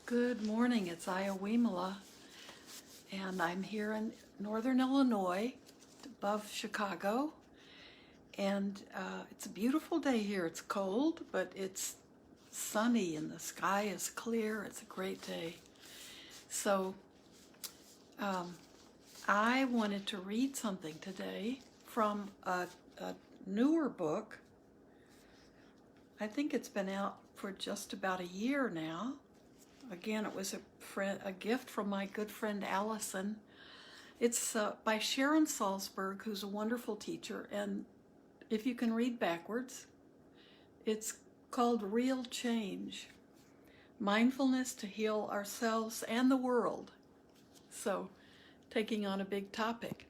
Good morning, it's Ayya Vimala, and I'm here in northern Illinois, above Chicago, and it's a beautiful day here. It's cold, but it's sunny and the sky is clear. It's a great day. So I wanted to read something today from a newer book. I think it's been out for just about a year now. Again, it was a gift from my good friend Allison. It's by Sharon Salzberg, who's a wonderful teacher, and if you can read backwards, it's called Real Change, Mindfulness to Heal Ourselves and the World. So, taking on a big topic.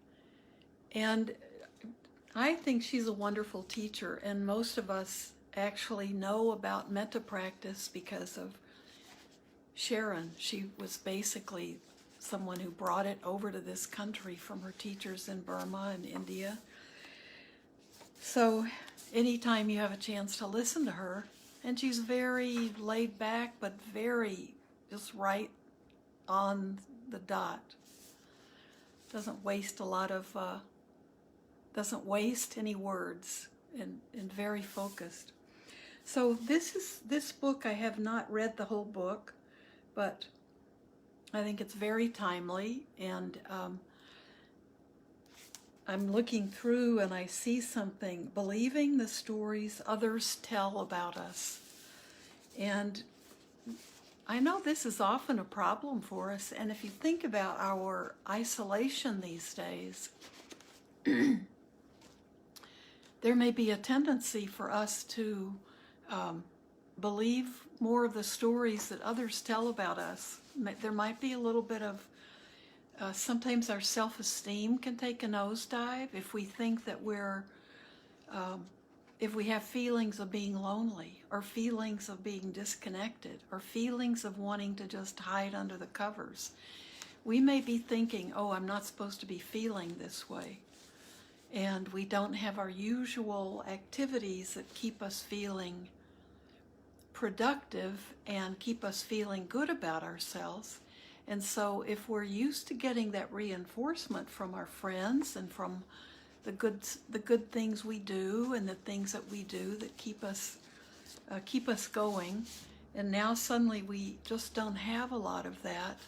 And I think she's a wonderful teacher, and most of us actually know about metta practice because of Sharon. She was basically someone who brought it over to this country from her teachers in Burma and India. So anytime you have a chance to listen to her, and she's very laid back, but very just right on the dot. Doesn't waste any words, and very focused. So this book, I have not read the whole book, but I think it's very timely, and I'm looking through and I see something, believing the stories others tell about us. And I know this is often a problem for us, and if you think about our isolation these days, there may be a tendency for us to believe more of the stories that others tell about us. There might be a little bit of, sometimes our self-esteem can take a nosedive if we think that if we have feelings of being lonely, or feelings of being disconnected, or feelings of wanting to just hide under the covers. We may be thinking, oh, I'm not supposed to be feeling this way. And we don't have our usual activities that keep us feeling productive and keep us feeling good about ourselves. And so if we're used to getting that reinforcement from our friends and from the good things we do and the things that we do that keep us going, and now suddenly we just don't have a lot of that,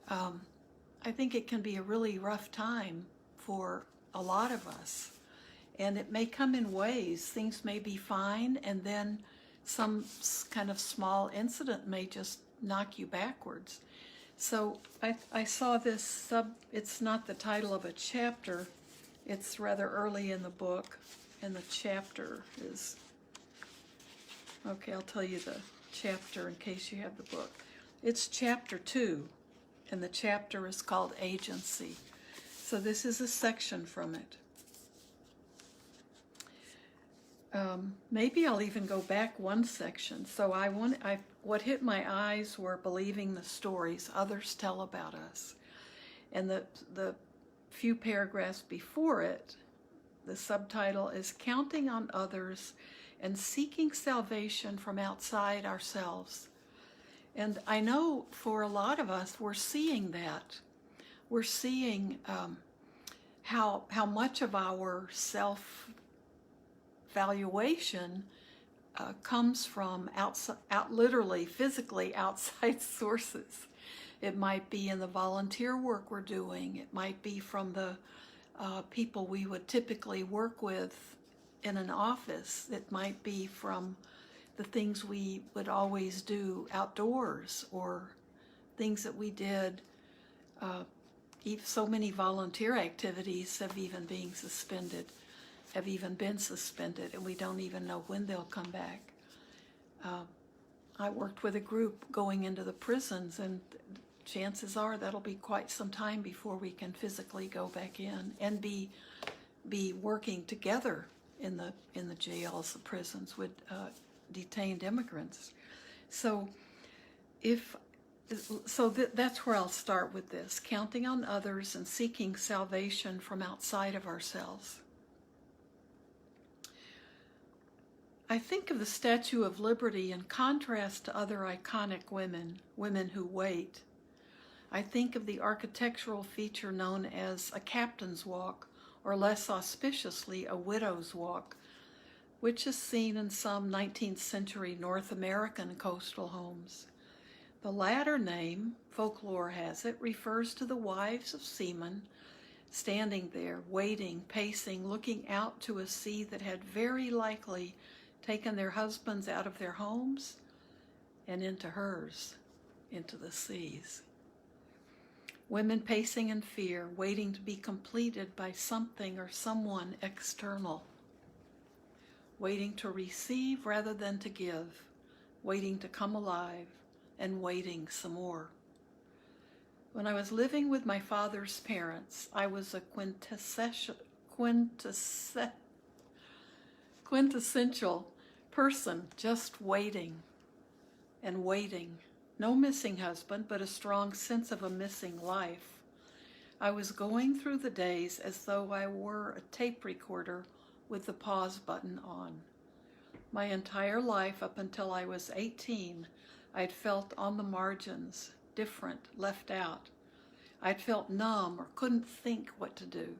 I think it can be a really rough time for a lot of us. And it may come in waves. Things may be fine, and then some kind of small incident may just knock you backwards. So I saw this it's not the title of a chapter, it's rather early in the book, and the chapter is, okay, I'll tell you the chapter in case you have the book. It's chapter 2, and the chapter is called Agency. So this is a section from it. Maybe I'll even go back one section. So what hit my eyes were believing the stories others tell about us. And the few paragraphs before it, the subtitle is Counting on Others and Seeking Salvation from Outside Ourselves. And I know for a lot of us, we're seeing that. We're seeing how much of our self-valuation comes from literally, physically outside sources. It might be in the volunteer work we're doing. It might be from the people we would typically work with in an office. It might be from the things we would always do outdoors, or things that we did. So many volunteer activities have even been suspended, and we don't even know when they'll come back. I worked with a group going into the prisons, and chances are that'll be quite some time before we can physically go back in and be working together in the jails, the prisons, with detained immigrants. So that's where I'll start with this, counting on others and seeking salvation from outside of ourselves. I think of the Statue of Liberty in contrast to other iconic women, women who wait. I think of the architectural feature known as a captain's walk, or less auspiciously, a widow's walk, which is seen in some 19th century North American coastal homes. The latter name, folklore has it, refers to the wives of seamen standing there, waiting, pacing, looking out to a sea that had very likely taken their husbands out of their homes and into hers, into the seas. Women pacing in fear, waiting to be completed by something or someone external. Waiting to receive rather than to give. Waiting to come alive, and waiting some more. When I was living with my father's parents, I was a quintessential person, just waiting and waiting. No missing husband, but a strong sense of a missing life. I was going through the days as though I were a tape recorder with the pause button on. My entire life up until I was 18, I'd felt on the margins, different, left out. I'd felt numb or couldn't think what to do,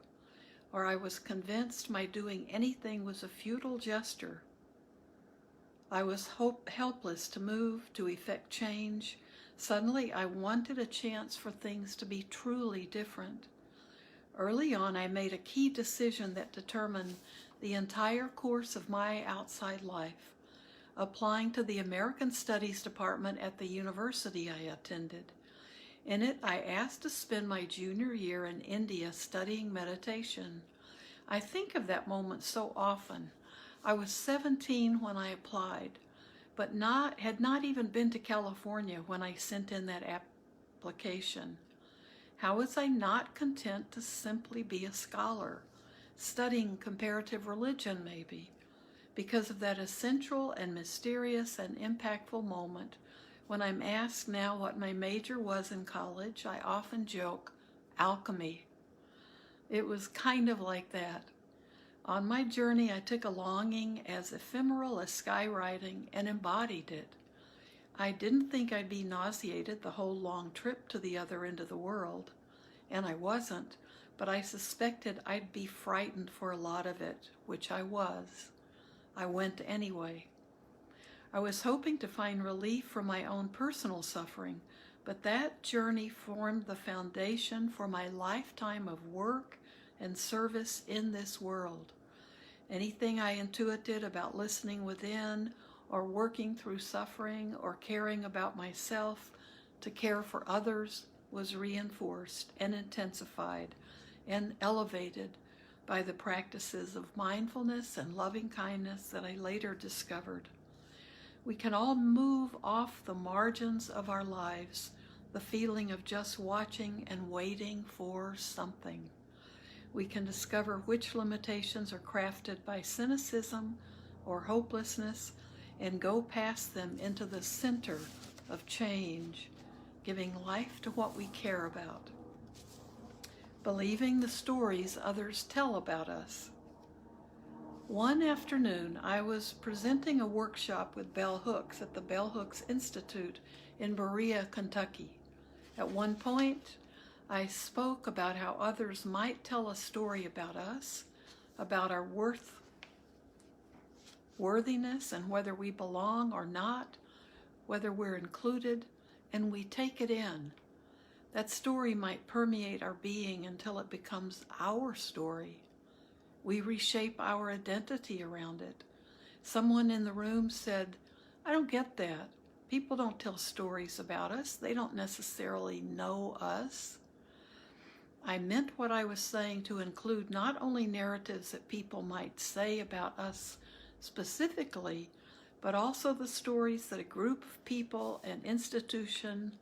or I was convinced my doing anything was a futile gesture. I was helpless to move, to effect change. Suddenly, I wanted a chance for things to be truly different. Early on, I made a key decision that determined the entire course of my outside life, applying to the American Studies department at the university I attended. In it, I asked to spend my junior year in India studying meditation. I think of that moment so often. I was 17 when I applied, but had not even been to California when I sent in that application. How was I not content to simply be a scholar, studying comparative religion maybe, because of that essential and mysterious and impactful moment when I'm asked now what my major was in college? I often joke, alchemy. It was kind of like that. On my journey, I took a longing as ephemeral as skywriting and embodied it. I didn't think I'd be nauseated the whole long trip to the other end of the world, and I wasn't, but I suspected I'd be frightened for a lot of it, which I was. I went anyway. I was hoping to find relief from my own personal suffering, but that journey formed the foundation for my lifetime of work and service in this world. Anything I intuited about listening within, or working through suffering, or caring about myself to care for others was reinforced and intensified and elevated by the practices of mindfulness and loving kindness that I later discovered. We can all move off the margins of our lives, the feeling of just watching and waiting for something. We can discover which limitations are crafted by cynicism or hopelessness and go past them into the center of change, giving life to what we care about, believing the stories others tell about us. One afternoon, I was presenting a workshop with bell hooks at the Bell Hooks Institute in Berea, Kentucky. At one point, I spoke about how others might tell a story about us, about our worthiness and whether we belong or not, whether we're included, and we take it in. That story might permeate our being until it becomes our story. We reshape our identity around it. Someone in the room said, "I don't get that. People don't tell stories about us. They don't necessarily know us." I meant what I was saying to include not only narratives that people might say about us specifically, but also the stories that a group of people, an institution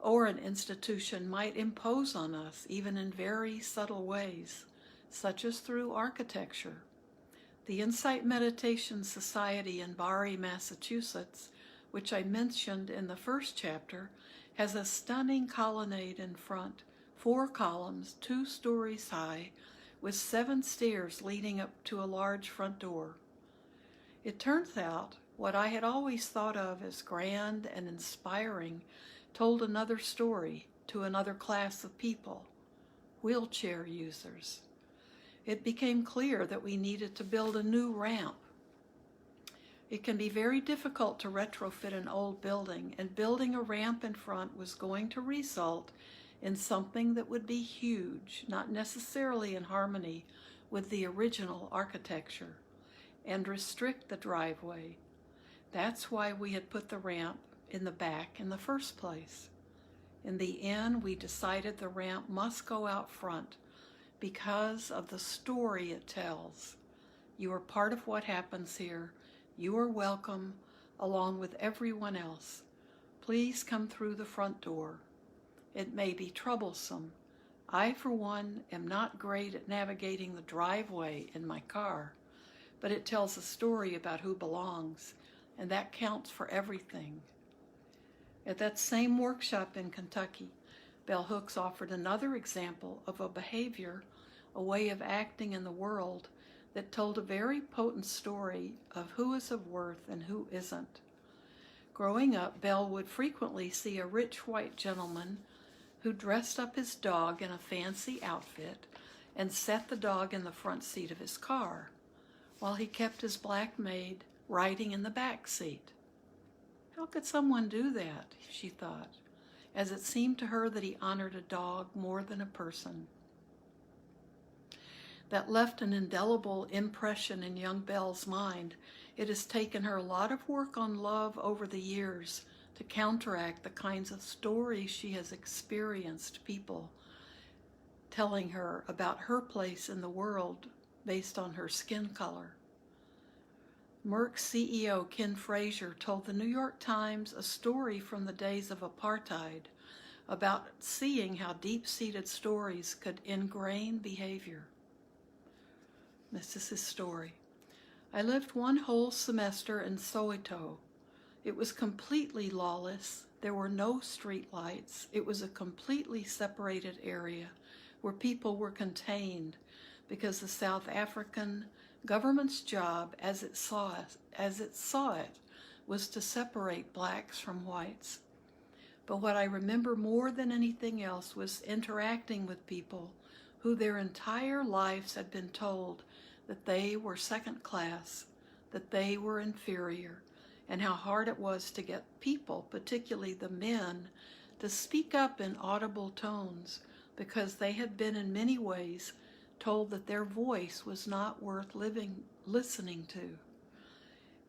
might impose on us, even in very subtle ways, such as through architecture. The Insight Meditation Society in Barre, Massachusetts, which I mentioned in the first chapter, has a stunning colonnade in front, 4 columns, 2 stories high, with 7 stairs leading up to a large front door. It turns out what I had always thought of as grand and inspiring told another story to another class of people, wheelchair users. It became clear that we needed to build a new ramp. It can be very difficult to retrofit an old building, and building a ramp in front was going to result in something that would be huge, not necessarily in harmony with the original architecture, and restrict the driveway. That's why we had put the ramp in the back in the first place. In the end, we decided the ramp must go out front because of the story it tells. You are part of what happens here. You are welcome, along with everyone else. Please come through the front door. It may be troublesome. I, for one, am not great at navigating the driveway in my car, but it tells a story about who belongs, and that counts for everything. At that same workshop in Kentucky, Bell Hooks offered another example of a behavior, a way of acting in the world that told a very potent story of who is of worth and who isn't. Growing up, Bell would frequently see a rich white gentleman who dressed up his dog in a fancy outfit and set the dog in the front seat of his car, while he kept his black maid riding in the back seat. How could someone do that, she thought, as it seemed to her that he honored a dog more than a person. That left an indelible impression in young Belle's mind. It has taken her a lot of work on love over the years to counteract the kinds of stories she has experienced, people telling her about her place in the world based on her skin color. Merck CEO Ken Frazier told the New York Times a story from the days of apartheid about seeing how deep-seated stories could ingrain behavior. This is his story. I lived one whole semester in Soweto. It was completely lawless. There were no street lights. It was a completely separated area where people were contained because the South African government's job, as it saw it, was to separate blacks from whites. But what I remember more than anything else was interacting with people who their entire lives had been told that they were second class, that they were inferior, and how hard it was to get people, particularly the men, to speak up in audible tones because they had been in many ways told that their voice was not worth listening to.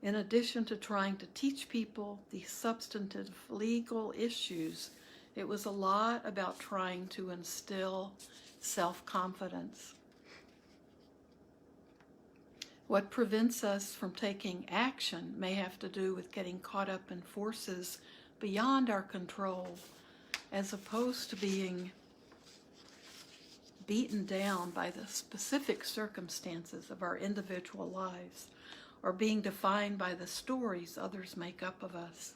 In addition to trying to teach people the substantive legal issues, it was a lot about trying to instill self-confidence. What prevents us from taking action may have to do with getting caught up in forces beyond our control, as opposed to being beaten down by the specific circumstances of our individual lives, or being defined by the stories others make up of us.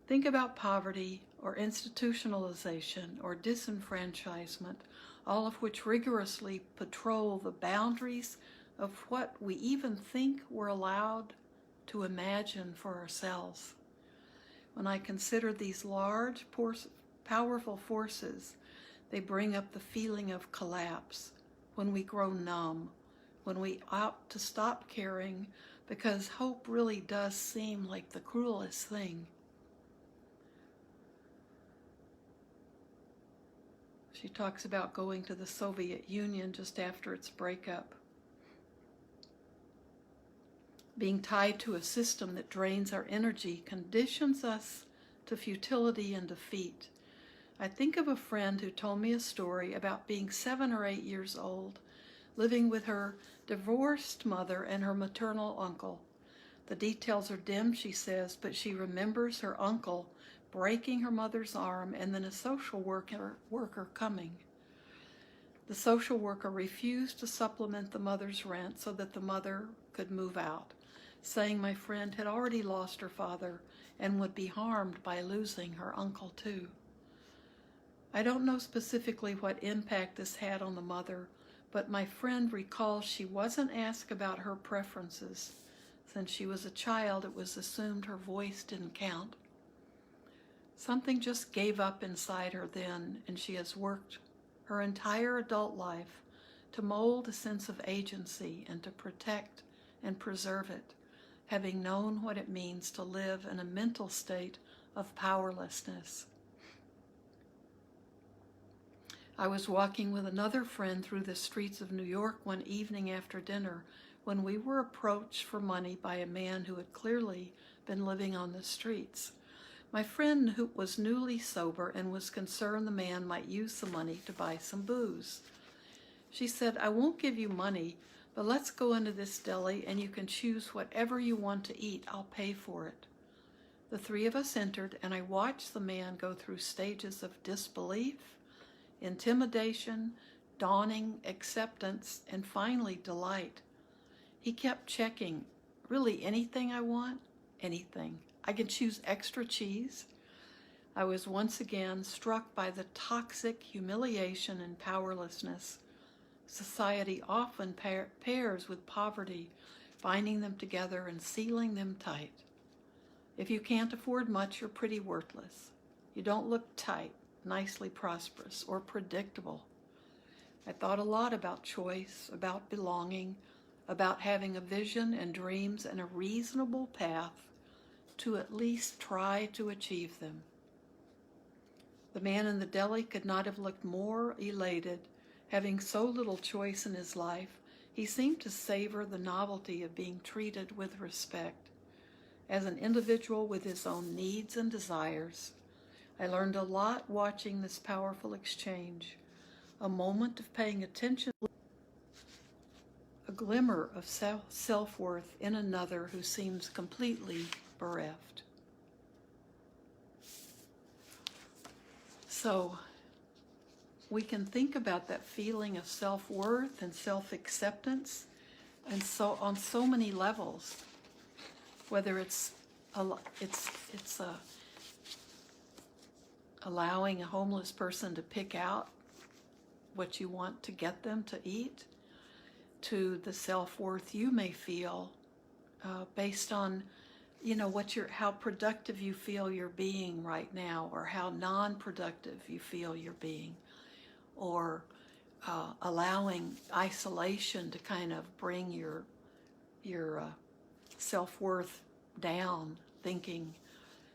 Think about poverty or institutionalization or disenfranchisement, all of which rigorously patrol the boundaries of what we even think we're allowed to imagine for ourselves. When I consider these large, powerful forces, they bring up the feeling of collapse, when we grow numb, when we opt to stop caring because hope really does seem like the cruelest thing. She talks about going to the Soviet Union just after its breakup. Being tied to a system that drains our energy conditions us to futility and defeat. I think of a friend who told me a story about being 7 or 8 years old, living with her divorced mother and her maternal uncle. The details are dim, she says, but she remembers her uncle breaking her mother's arm and then a social worker coming. The social worker refused to supplement the mother's rent so that the mother could move out, saying my friend had already lost her father and would be harmed by losing her uncle too. I don't know specifically what impact this had on the mother, but my friend recalls she wasn't asked about her preferences. Since she was a child, it was assumed her voice didn't count. Something just gave up inside her then, and she has worked her entire adult life to mold a sense of agency and to protect and preserve it, having known what it means to live in a mental state of powerlessness. I was walking with another friend through the streets of New York one evening after dinner when we were approached for money by a man who had clearly been living on the streets. My friend who was newly sober and was concerned the man might use the money to buy some booze. She said, "I won't give you money, but let's go into this deli and you can choose whatever you want to eat. I'll pay for it." The three of us entered, and I watched the man go through stages of disbelief, intimidation, dawning acceptance, and finally delight. He kept checking, "Really anything I want? Anything. I can choose extra cheese." I was once again struck by the toxic humiliation and powerlessness society often pairs with poverty, binding them together and sealing them tight. If you can't afford much, you're pretty worthless. You don't look tight, nicely prosperous, or predictable. I thought a lot about choice, about belonging, about having a vision and dreams and a reasonable path to at least try to achieve them. The man in the deli could not have looked more elated. Having so little choice in his life, he seemed to savor the novelty of being treated with respect. As an individual with his own needs and desires, I learned a lot watching this powerful exchange. A moment of paying attention, a glimmer of self-worth in another who seems completely bereft. So we can think about that feeling of self-worth and self-acceptance, and so on so many levels. Whether it's allowing a homeless person to pick out what you want to get them to eat, to the self-worth you may feel based on, how productive you feel you're being right now, or how non-productive you feel you're being, or allowing isolation to kind of bring your self-worth down, thinking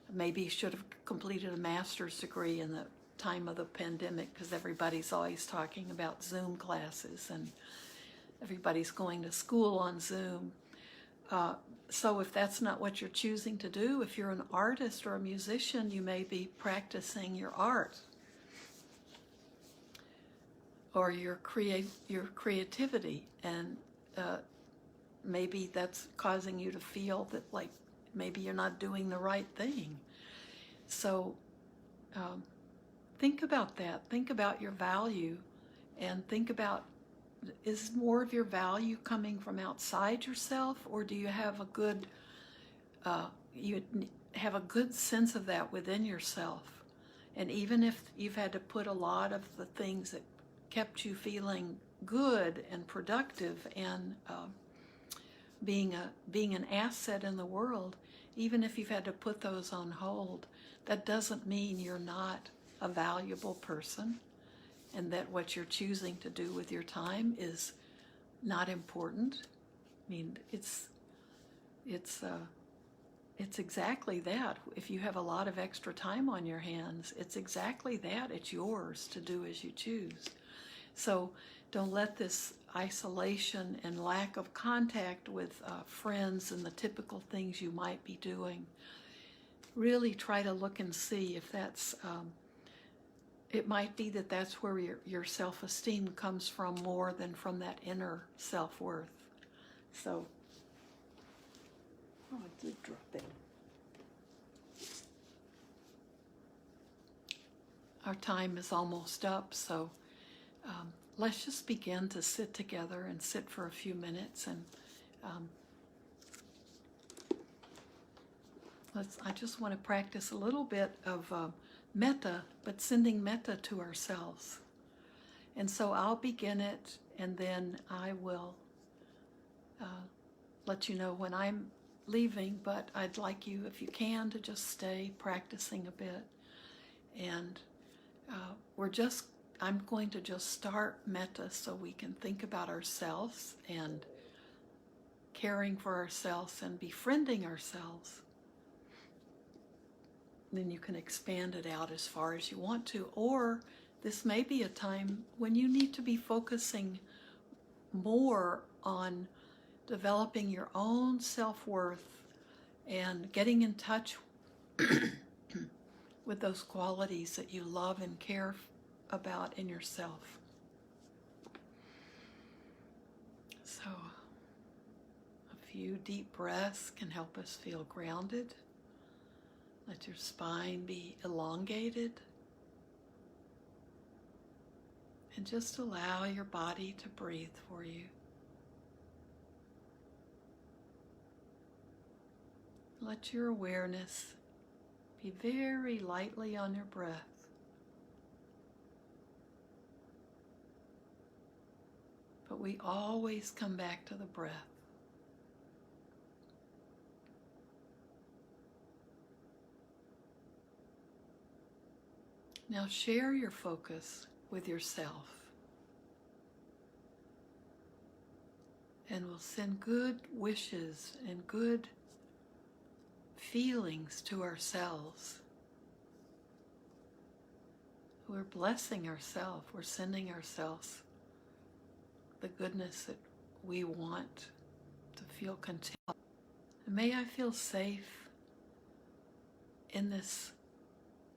maybe you should have completed a master's degree in the time of the pandemic, because everybody's always talking about Zoom classes and everybody's going to school on Zoom. So if that's not what you're choosing to do, if you're an artist or a musician, you may be practicing your art or your creativity, and maybe that's causing you to feel that like maybe you're not doing the right thing. So think about that. Think about your value, and think about, is more of your value coming from outside yourself, or do you have a good sense of that within yourself? And even if you've had to put a lot of the things that kept you feeling good and productive and being an asset in the world, even if you've had to put those on hold, that doesn't mean you're not a valuable person, and that what you're choosing to do with your time is not important. I mean, it's exactly that. If you have a lot of extra time on your hands, it's exactly that. It's yours to do as you choose. So don't let this isolation and lack of contact with friends and the typical things you might be doing, really try to look and see if that's, it might be that that's where your self-esteem comes from more than from that inner self-worth. So, oh, I did drop it. Our time is almost up, so let's just begin to sit together and sit for a few minutes, and I just want to practice a little bit of metta, but sending metta to ourselves. And so I'll begin it, and then I will let you know when I'm leaving, but I'd like you, if you can, to just stay practicing a bit. And I'm going to just start metta so we can think about ourselves and caring for ourselves and befriending ourselves. Then you can expand it out as far as you want to. Or this may be a time when you need to be focusing more on developing your own self-worth and getting in touch with those qualities that you love and care about in yourself. So a few deep breaths can help us feel grounded. Let your spine be elongated. And just allow your body to breathe for you. Let your awareness be very lightly on your breath. But we always come back to the breath. Now share your focus with yourself. And we'll send good wishes and good feelings to ourselves. We're blessing ourselves. We're sending ourselves the goodness that we want to feel content. And may I feel safe in this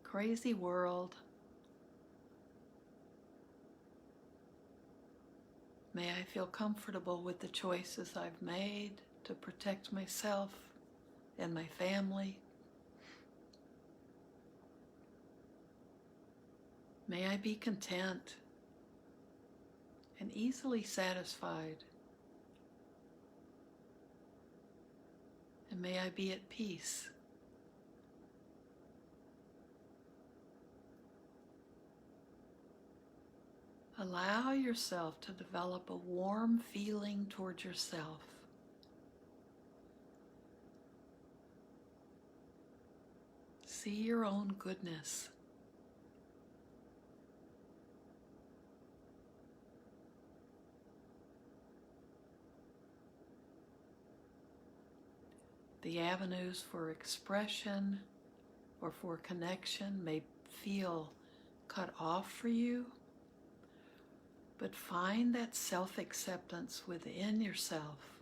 crazy world. May I feel comfortable with the choices I've made to protect myself and my family. May I be content and easily satisfied. And may I be at peace. Allow yourself to develop a warm feeling towards yourself. See your own goodness. The avenues for expression or for connection may feel cut off for you, but find that self-acceptance within yourself.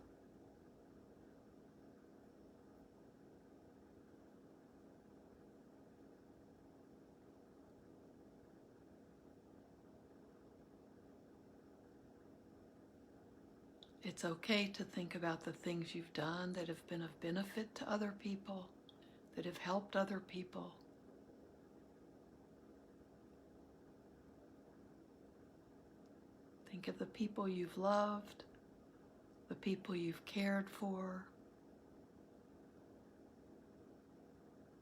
It's okay to think about the things you've done that have been of benefit to other people, that have helped other people. Think of the people you've loved, the people you've cared for,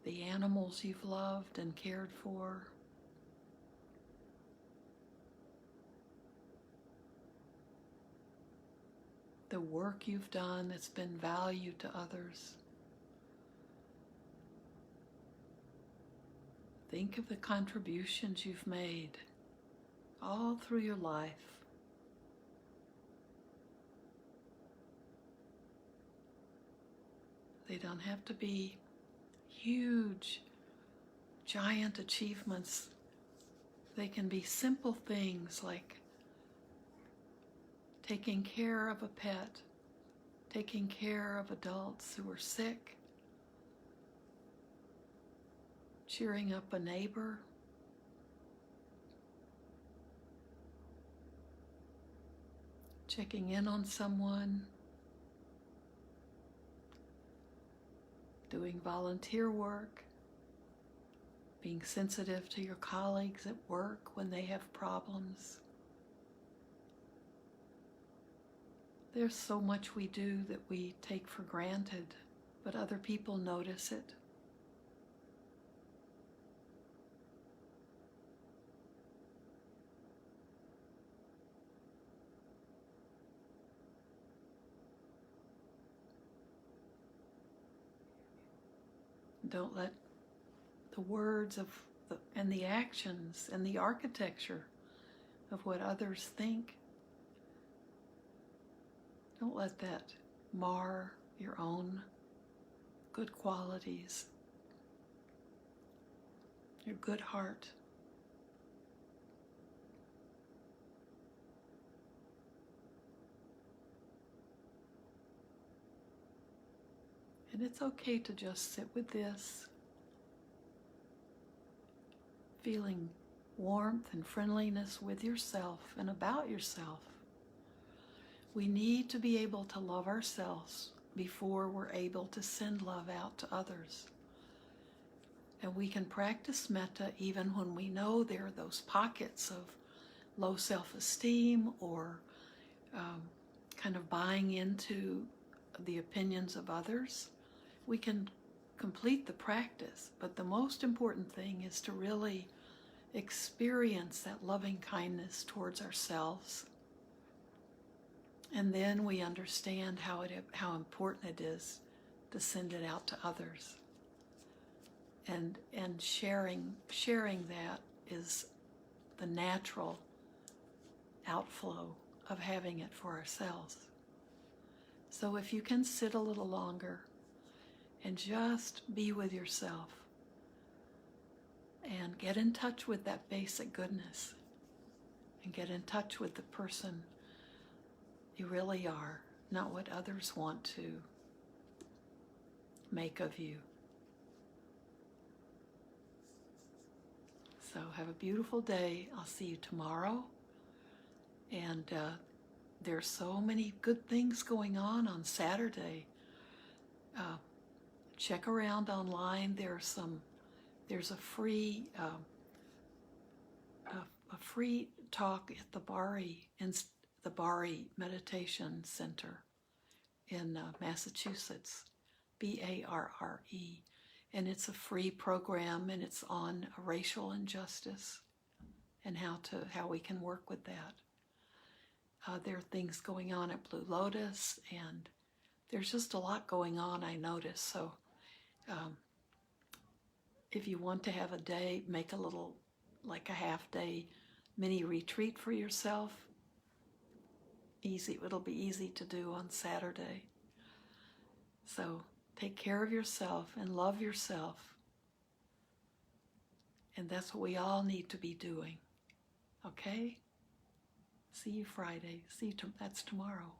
the animals you've loved and cared for. The work you've done that's been valued to others. Think of the contributions you've made all through your life. They don't have to be huge, giant achievements. They can be simple things like taking care of a pet, taking care of adults who are sick, cheering up a neighbor, checking in on someone, doing volunteer work, being sensitive to your colleagues at work when they have problems. There's so much we do that we take for granted, but other people notice it. Don't let the words and the actions and the architecture of what others think, don't let that mar your own good qualities, your good heart. And it's okay to just sit with this, feeling warmth and friendliness with yourself and about yourself. We need to be able to love ourselves before we're able to send love out to others. And we can practice metta even when we know there are those pockets of low self-esteem or kind of buying into the opinions of others. We can complete the practice, but the most important thing is to really experience that loving kindness towards ourselves. And then we understand how important it is to send it out to others. And sharing that is the natural outflow of having it for ourselves. So if you can sit a little longer and just be with yourself and get in touch with that basic goodness and get in touch with the person you really are, not what others want to make of you. So have a beautiful day. I'll see you tomorrow. And there's so many good things going on Saturday. Check around online. There's a free talk at the Bari Meditation Center in Massachusetts, Barre. And it's a free program, and it's on racial injustice and how we can work with that. There are things going on at Blue Lotus, and there's just a lot going on, I notice. So if you want to have a day, make a little, like a half-day mini retreat for yourself. It'll be easy to do on Saturday. So take care of yourself and love yourself. And that's what we all need to be doing. Okay? See you Friday. That's tomorrow.